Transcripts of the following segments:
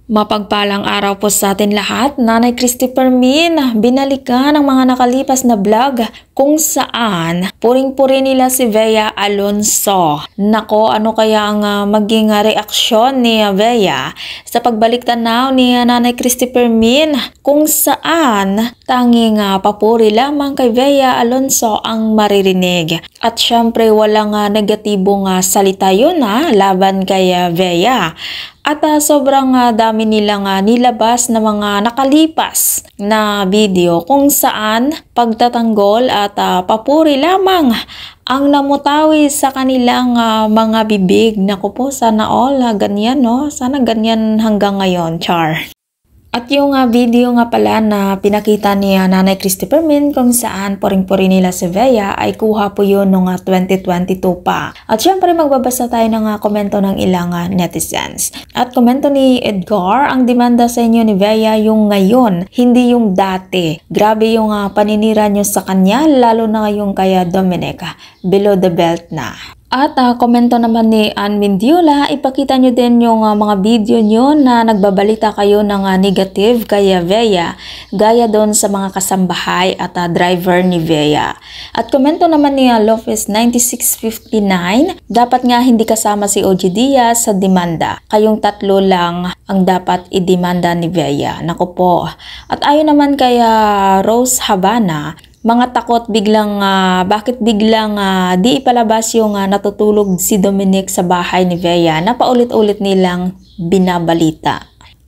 Mapagpalang araw po sa atin lahat. Nanay Christopher Min, binalikan ang mga nakalipas na vlog kung saan puring-puri nila si Bea Alonzo. Nako, ano kaya ang maging reaksyon ni Bea sa pagbalik tanaw ni Nanay Christopher Min kung saan tanging papuri lamang kay Bea Alonzo ang maririnig. At syempre walang negatibong salita yun laban kay Bea. At sobrang dami nilang nilabas na mga nakalipas na video kung saan pagtatanggol at papuri lamang ang namutawi sa kanilang mga bibig. Naku po, sana all ganyan, no? Sana ganyan hanggang ngayon, char. At yung video nga pala na pinakita ni Nanay Christopher Min kung saan poring-puri nila si Bea ay kuha po yun noong 2022 pa. At syempre magbabasa tayo ng komento ng ilang netizens. At komento ni Edgar, ang demanda sa inyo ni Bea yung ngayon, hindi yung dati. Grabe yung paninira nyo sa kanya, lalo na yung kay Dominic. Below the belt na. At komento naman ni Ann Mendiola, ipakita nyo din yung mga video nyo na nagbabalita kayo ng negative kay Bea, gaya doon sa mga kasambahay at driver ni Bea. At komento naman ni Lopez 9659, dapat nga hindi kasama si OG Diaz sa demanda. Kayong tatlo lang ang dapat idemanda ni Bea. Naku po. At ayon naman kay Rose Habana, mga takot biglang, bakit biglang di ipalabas yung natutulog si Dominic sa bahay ni Bea na paulit-ulit nilang binabalita.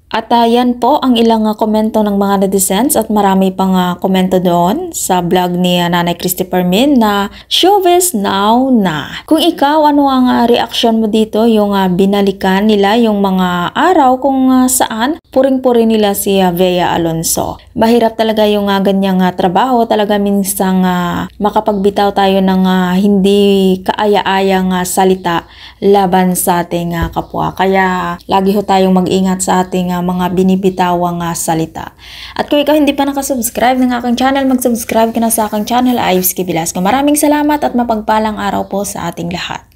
At yan po ang ilang komento ng mga netizens at marami pang komento doon sa vlog ni Nanay Christopher Min na showbiz now na. Kung ikaw, ano ang reaction mo dito? Yung binalikan nila yung mga araw kung saan puring-puri nila si Bea Alonzo. Mahirap talaga yung ganyang trabaho. Talaga minsang makapagbitaw tayo ng hindi kaaya-ayang salita laban sa ating kapwa. Kaya lagi ho tayong mag-ingat sa ating mga binibitawang salita. At kung ikaw hindi pa nakasubscribe ng aking channel, mag-subscribe ka na sa aking channel, Ives K. Velasco. Maraming salamat at mapagpalang araw po sa ating lahat.